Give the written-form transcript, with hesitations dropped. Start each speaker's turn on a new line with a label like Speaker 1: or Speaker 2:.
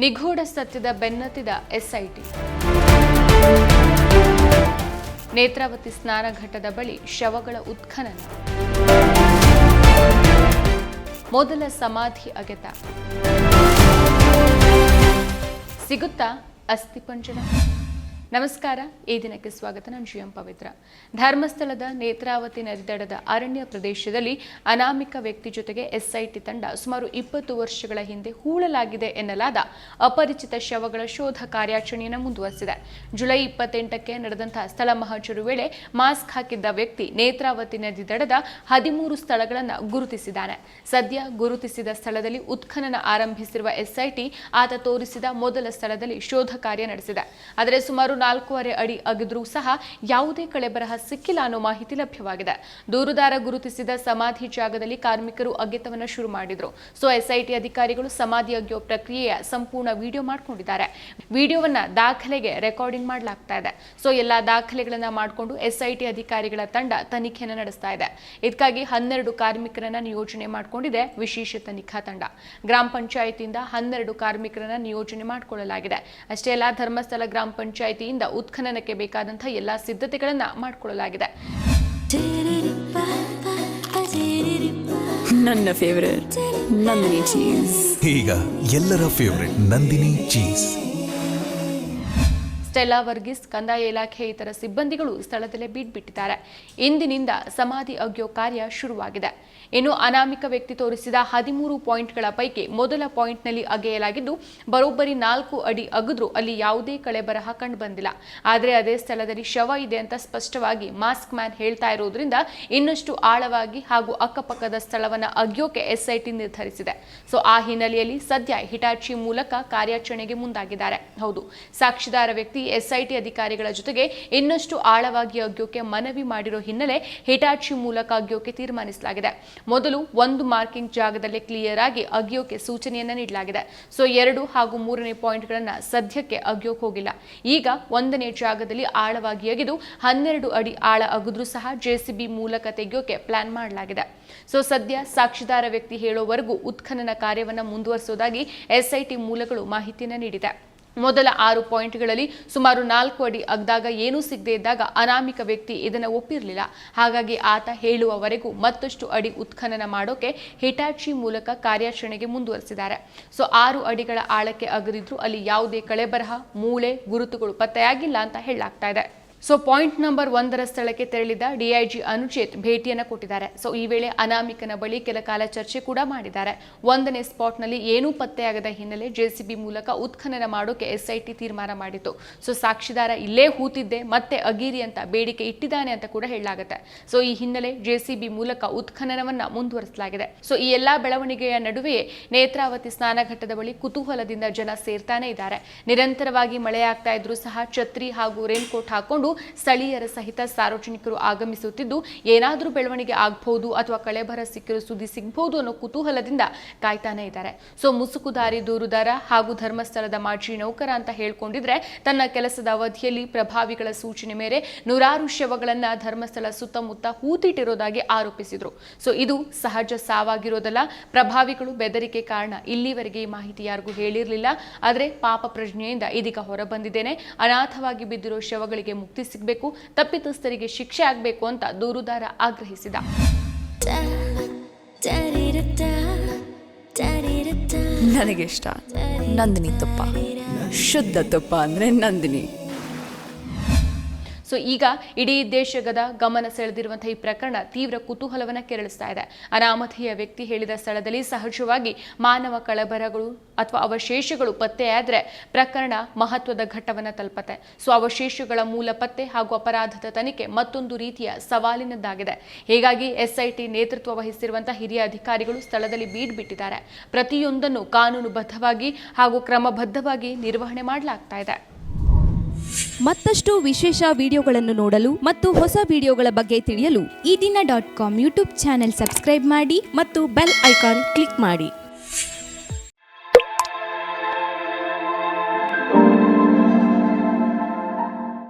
Speaker 1: ನಿಗೂಢ ಸತ್ಯದ ಬೆನ್ನತ್ತಿದ ಎಸ್ಐಟಿ. ನೇತ್ರಾವತಿ ಸ್ನಾನಘಟ್ಟದ ಬಳಿ ಶವಗಳ ಉತ್ಖನನ. ಮೊದಲ ಸಮಾಧಿ ಅಗೆತ. ಸಿಗುತ್ತಾ ಅಸ್ಥಿಪಂಜರ? ನಮಸ್ಕಾರ, ಈ ದಿನಕ್ಕೆ ಸ್ವಾಗತ. ನಾನು ಶ್ರೀ ಪವಿತ್ರ. ಧರ್ಮಸ್ಥಳದ ನೇತ್ರಾವತಿ ನದಿ ದಡದ ಅರಣ್ಯ ಪ್ರದೇಶದಲ್ಲಿ ಅನಾಮಿಕ ವ್ಯಕ್ತಿ ಜೊತೆಗೆ ಎಸ್ಐಟಿ ತಂಡ ಸುಮಾರು 20 ವರ್ಷಗಳ ಹಿಂದೆ ಹೂಳಲಾಗಿದೆ ಎನ್ನಲಾದ ಅಪರಿಚಿತ ಶವಗಳ ಶೋಧ ಕಾರ್ಯಾಚರಣೆಯನ್ನು ಮುಂದುವರೆಸಿದೆ. ಜುಲೈ 28ಕ್ಕೆ ನಡೆದಂತಹ ಸ್ಥಳ ಮಹಜರು ವೇಳೆ ಮಾಸ್ಕ್ ಹಾಕಿದ್ದ ವ್ಯಕ್ತಿ ನೇತ್ರಾವತಿ ನದಿ ದಡದ 13 ಸ್ಥಳಗಳನ್ನು ಗುರುತಿಸಿದ್ದಾನೆ. ಸದ್ಯ ಗುರುತಿಸಿದ ಸ್ಥಳದಲ್ಲಿ ಉತ್ಖನನ ಆರಂಭಿಸಿರುವ ಎಸ್ಐಟಿ ಆತ ತೋರಿಸಿದ ಮೊದಲ ಸ್ಥಳದಲ್ಲಿ ಶೋಧ ಕಾರ್ಯ ನಡೆಸಿದೆ. ಆದರೆ ಸುಮಾರು 4.5 ಅಡಿ ಅಗೆದ್ರೂ ಸಹ ಯಾವುದೇ ಕಳೆಬರಹ ಸಿಕ್ಕಿಲ್ಲ ಅನ್ನೋ ಮಾಹಿತಿ ಲಭ್ಯವಾಗಿದೆ. ದೂರುದಾರ ಗುರುತಿಸಿದ ಸಮಾಧಿ ಜಾಗದಲ್ಲಿ ಕಾರ್ಮಿಕರು ಅಗೆತವನ್ನು ಶುರು ಮಾಡಿದ್ರು. ಎಸ್ಐಟಿ ಅಧಿಕಾರಿಗಳು ಸಮಾಧಿ ಅಗೆಯೋ ಪ್ರಕ್ರಿಯೆಯ ಸಂಪೂರ್ಣ ವಿಡಿಯೋ ಮಾಡಿಕೊಂಡಿದ್ದಾರೆ. ವಿಡಿಯೋವನ್ನ ದಾಖಲೆಗೆ ರೆಕಾರ್ಡಿಂಗ್ ಮಾಡಲಾಗ್ತಾ ಇದೆ. ಎಲ್ಲಾ ದಾಖಲೆಗಳನ್ನ ಮಾಡಿಕೊಂಡು ಎಸ್ಐಟಿ ಅಧಿಕಾರಿಗಳ ತಂಡ ತನಿಖೆಯನ್ನು ನಡೆಸ್ತಾ ಇದೆ. ಇದಕ್ಕಾಗಿ 12 ಕಾರ್ಮಿಕರನ್ನ ನಿಯೋಜನೆ ಮಾಡಿಕೊಂಡಿದೆ ವಿಶೇಷ ತನಿಖಾ ತಂಡ. ಗ್ರಾಮ ಪಂಚಾಯಿತಿಯಿಂದ 12 ಕಾರ್ಮಿಕರನ್ನ ನಿಯೋಜನೆ ಮಾಡಿಕೊಳ್ಳಲಾಗಿದೆ. ಅಷ್ಟೇ ಅಲ್ಲ, ಧರ್ಮಸ್ಥಳ ಗ್ರಾಮ ಪಂಚಾಯಿತಿಯಿಂದ ಉತ್ಖನನಕ್ಕೆ ಬೇಕಾದಂತಹ ಎಲ್ಲಾ ಸಿದ್ಧತೆಗಳನ್ನ ಮಾಡಿಕೊಳ್ಳಲಾಗಿದೆ.
Speaker 2: ನನ್ನ ಫೇವರೇಟ್ ನಂದಿನಿ ಚೀಸ್.
Speaker 3: ಈಗ ಎಲ್ಲರ favourite Nandini cheese.
Speaker 1: Stella Varghese, ಕಂದಾಯ ಇಲಾಖೆ ಇತರ ಸಿಬ್ಬಂದಿಗಳು ಸ್ಥಳದಲ್ಲೇ ಬಿಟ್ಟಿದ್ದಾರೆ. ಇಂದಿನಿಂದ ಸಮಾಧಿ ಅಗೆಯೋ ಕಾರ್ಯ ಶುರುವಾಗಿದೆ. ಇನ್ನು ಅನಾಮಿಕ ವ್ಯಕ್ತಿ ತೋರಿಸಿದ 13 ಪಾಯಿಂಟ್ಗಳ ಪೈಕಿ ಮೊದಲ ಪಾಯಿಂಟ್ನಲ್ಲಿ ಅಗೆಯಲಾಗಿದ್ದು ಬರೋಬ್ಬರಿ 4 ಅಡಿ ಅಗೆದ್ರೂ ಅಲ್ಲಿ ಯಾವುದೇ ಕಳೆಬರಹ ಕಂಡು ಬಂದಿಲ್ಲ. ಆದರೆ ಅದೇ ಸ್ಥಳದಲ್ಲಿ ಶವ ಇದೆ ಅಂತ ಸ್ಪಷ್ಟವಾಗಿ ಮಾಸ್ಕ್ ಮ್ಯಾನ್ ಹೇಳ್ತಾ ಇರೋದ್ರಿಂದ ಇನ್ನಷ್ಟು ಆಳವಾಗಿ ಹಾಗೂ ಅಕ್ಕಪಕ್ಕದ ಸ್ಥಳವನ್ನ ಅಗೆಯೋಕೆ ಎಸ್ಐಟಿ ನಿರ್ಧರಿಸಿದೆ. ಆ ಹಿನ್ನೆಲೆಯಲ್ಲಿ ಸದ್ಯ ಹಿಟಾಚಿ ಮೂಲಕ ಕಾರ್ಯಾಚರಣೆಗೆ ಮುಂದಾಗಿದ್ದಾರೆ. ಹೌದು, ಸಾಕ್ಷಿದಾರ ವ್ಯಕ್ತಿ ಎಸ್ಐಟಿ ಅಧಿಕಾರಿಗಳ ಜೊತೆಗೆ ಇನ್ನಷ್ಟು ಆಳವಾಗಿ ಅಗೆಯೋಕೆ ಮನವಿ ಮಾಡಿರೋ ಹಿನ್ನೆಲೆ ಹಿಟಾಚಿ ಮೂಲಕ ಅಗೆಯೋಕೆ ತೀರ್ಮಾನಿಸಲಾಗಿದೆ. ಮೊದಲು 1 ಮಾರ್ಕಿಂಗ್ ಜಾಗದಲ್ಲಿ ಕ್ಲಿಯರ್ ಆಗಿ ಅಗೆಯೋಕೆ ಸೂಚನೆಯನ್ನ ನೀಡಲಾಗಿದೆ. 2 ಹಾಗೂ 3ನೇ ಪಾಯಿಂಟ್ಗಳನ್ನ ಸದ್ಯಕ್ಕೆ ಅಗೆಯೋಕೆ ಹೋಗಿಲ್ಲ. ಈಗ 1ನೇ ಜಾಗದಲ್ಲಿ ಆಳವಾಗಿ ಅಗೆದು 12 ಅಡಿ ಆಳ ಅಗೆದ್ರೂ ಸಹ ಜೆಸಿಬಿ ಮೂಲಕ ತೆಗೆಯೋಕೆ ಪ್ಲಾನ್ ಮಾಡಲಾಗಿದೆ. ಸದ್ಯ ಸಾಕ್ಷಿದಾರ ವ್ಯಕ್ತಿ ಹೇಳೋವರೆಗೂ ಉತ್ಖನನ ಕಾರ್ಯವನ್ನ ಮುಂದುವರಿಸುವುದಾಗಿ ಎಸ್ಐಟಿ ಮೂಲಗಳು ಮಾಹಿತಿಯನ್ನ ನೀಡಿದೆ. ಮೊದಲ 6 ಪಾಯಿಂಟ್ಗಳಲ್ಲಿ ಸುಮಾರು 4 ಅಡಿ ಅಗ್ದಾಗ ಏನೂ ಸಿಗದೆ ಇದ್ದಾಗ ಅನಾಮಿಕ ವ್ಯಕ್ತಿ ಇದನ್ನು ಒಪ್ಪಿರಲಿಲ್ಲ. ಹಾಗಾಗಿ ಆತ ಹೇಳುವವರೆಗೂ ಮತ್ತಷ್ಟು ಅಡಿ ಉತ್ಖನನ ಮಾಡೋಕೆ ಹಿಟಾಚಿ ಮೂಲಕ ಕಾರ್ಯಾಚರಣೆಗೆ ಮುಂದುವರಿಸಿದ್ದಾರೆ. 6 ಅಡಿಗಳ ಆಳಕ್ಕೆ ಅಗದಿದ್ರು ಅಲ್ಲಿ ಯಾವುದೇ ಕಳೆಬರಹ, ಮೂಳೆ, ಗುರುತುಗಳು ಪತ್ತೆಯಾಗಿಲ್ಲ ಅಂತ ಹೇಳಲಾಗ್ತಾ ಇದೆ. ಪಾಯಿಂಟ್ ನಂಬರ್ 1ರ ಸ್ಥಳಕ್ಕೆ ತೆರಳಿದ ಡಿಐಜಿ ಅನುಚೇತ್ ಭೇಟಿಯನ್ನು ಕೊಟ್ಟಿದ್ದಾರೆ. ಈ ವೇಳೆ ಅನಾಮಿಕನ ಬಳಿ ಕೆಲ ಕಾಲ ಚರ್ಚೆ ಕೂಡ ಮಾಡಿದ್ದಾರೆ. 1ನೇ ಸ್ಪಾಟ್ನಲ್ಲಿ ಏನೂ ಪತ್ತೆಯಾಗದ ಹಿನ್ನೆಲೆ ಜೆಸಿಬಿ ಮೂಲಕ ಉತ್ಖನನ ಮಾಡೋಕೆ ಎಸ್ಐಟಿ ತೀರ್ಮಾನ ಮಾಡಿತ್ತು. ಸಾಕ್ಷಿದಾರ ಇಲ್ಲೇ ಹೂತಿದ್ದೆ ಮತ್ತೆ ಅಗೀರಿ ಅಂತ ಬೇಡಿಕೆ ಇಟ್ಟಿದ್ದಾನೆ ಅಂತ ಕೂಡ ಹೇಳಲಾಗುತ್ತೆ. ಈ ಹಿನ್ನೆಲೆ ಜೆಸಿಬಿ ಮೂಲಕ ಉತ್ಖನನವನ್ನ ಮುಂದುವರಿಸಲಾಗಿದೆ. ಈ ಎಲ್ಲಾ ಬೆಳವಣಿಗೆಯ ನಡುವೆಯೇ ನೇತ್ರಾವತಿ ಸ್ನಾನಘಟ್ಟದ ಬಳಿ ಕುತೂಹಲದಿಂದ ಜನ ಸೇರ್ತಾನೆ ಇದ್ದಾರೆ. ನಿರಂತರವಾಗಿ ಮಳೆಯಾಗ್ತಾ ಇದ್ರೂ ಸಹ ಛತ್ರಿ ಹಾಗೂ ರೇನ್ಕೋಟ್ ಹಾಕೊಂಡು ಸ್ಥಳೀಯರ ಸಹಿತ ಸಾರ್ವಜನಿಕರು ಆಗಮಿಸುತ್ತಿದ್ದು ಏನಾದರೂ ಬೆಳವಣಿಗೆ ಆಗಬಹುದು ಅಥವಾ ಕಳೆಬರ ಸಿಕ್ಕಿರೋ ಸುದ್ದಿ ಸಿಗಬಹುದು ಅನ್ನೋ ಕುತೂಹಲದಿಂದ ಕಾಯ್ತಾನೆ ಇದ್ದಾರೆ. ಮುಸುಕುದಾರಿ ದೂರುದಾರ ಹಾಗೂ ಧರ್ಮಸ್ಥಳದ ಮಾಜಿ ನೌಕರ ಅಂತ ಹೇಳ್ಕೊಂಡಿದ್ರೆ ತನ್ನ ಕೆಲಸದ ಅವಧಿಯಲ್ಲಿ ಪ್ರಭಾವಿಗಳ ಸೂಚನೆ ಮೇರೆ 100 ಶವಗಳನ್ನ ಧರ್ಮಸ್ಥಳ ಸುತ್ತಮುತ್ತ ಹೂತಿಟ್ಟಿರೋದಾಗಿ ಆರೋಪಿಸಿದ್ರು. ಇದು ಸಹಜ ಸಾವಾಗಿರೋದಲ್ಲ. ಪ್ರಭಾವಿಗಳು ಬೆದರಿಕೆ ಕಾರಣ ಇಲ್ಲಿವರೆಗೆ ಈ ಮಾಹಿತಿ ಯಾರಿಗೂ ಹೇಳಿರಲಿಲ್ಲ. ಆದರೆ ಪಾಪ ಪ್ರಜ್ಞೆಯಿಂದ ಇದೀಗ ಹೊರಬಂದಿದ್ದೇನೆ. ಅನಾಥವಾಗಿ ಬಿದ್ದಿರೋ ಶವಗಳಿಗೆ ಮುಕ್ತಿ ಸಿಗಬೇಕು, ತಪ್ಪಿತಸ್ಥರಿಗೆ ಶಿಕ್ಷೆ ಆಗಬೇಕು ಅಂತ ದೂರುದಾರ ಆಗ್ರಹಿಸಿದ.
Speaker 2: ನನಗಿಷ್ಟ ನಂದಿನಿ ತುಪ್ಪ. ಶುದ್ಧ ತುಪ್ಪ ಅಂದ್ರೆ ನಂದಿನಿ.
Speaker 1: ಈಗ ಇಡೀ ದೇಶದ ಗಮನ ಸೆಳೆದಿರುವಂತಹ ಈ ಪ್ರಕರಣ ತೀವ್ರ ಕುತೂಹಲವನ್ನು ಕೆರಳಿಸ್ತಾ ಇದೆ. ಅನಾಮಧೇಯ ವ್ಯಕ್ತಿ ಹೇಳಿದ ಸ್ಥಳದಲ್ಲಿ ಸಹಜವಾಗಿ ಮಾನವ ಕಳಬರಗಳು ಅಥವಾ ಅವಶೇಷಗಳು ಪತ್ತೆಯಾದರೆ ಪ್ರಕರಣ ಮಹತ್ವದ ಘಟ್ಟವನ್ನು ತಲುಪುತ್ತೆ. ಅವಶೇಷಗಳ ಮೂಲ ಪತ್ತೆ ಹಾಗೂ ಅಪರಾಧದ ತನಿಖೆ ಮತ್ತೊಂದು ರೀತಿಯ ಸವಾಲಿನದ್ದಾಗಿದೆ. ಹೀಗಾಗಿ ಎಸ್ಐಟಿ ನೇತೃತ್ವ ವಹಿಸಿರುವಂತಹ ಹಿರಿಯ ಅಧಿಕಾರಿಗಳು ಸ್ಥಳದಲ್ಲಿ ಬಿಟ್ಟಿದ್ದಾರೆ. ಪ್ರತಿಯೊಂದನ್ನು ಕಾನೂನುಬದ್ಧವಾಗಿ ಹಾಗೂ ಕ್ರಮಬದ್ಧವಾಗಿ ನಿರ್ವಹಣೆ ಮಾಡಲಾಗ್ತಾ ಇದೆ.
Speaker 4: ಮತ್ತಷ್ಟು ವಿಶೇಷ ವಿಡಿಯೋಗಳನ್ನು ನೋಡಲು ಮತ್ತು ಹೊಸ ವಿಡಿಯೋಗಳ ಬಗ್ಗೆ ತಿಳಿಯಲು
Speaker 5: ಈ ದಿನ .com ಯೂಟ್ಯೂಬ್ ಚಾನೆಲ್ ಸಬ್ಸ್ಕ್ರೈಬ್ ಮಾಡಿ
Speaker 4: ಮತ್ತು ಬೆಲ್ ಐಕಾನ್ ಕ್ಲಿಕ್ ಮಾಡಿ.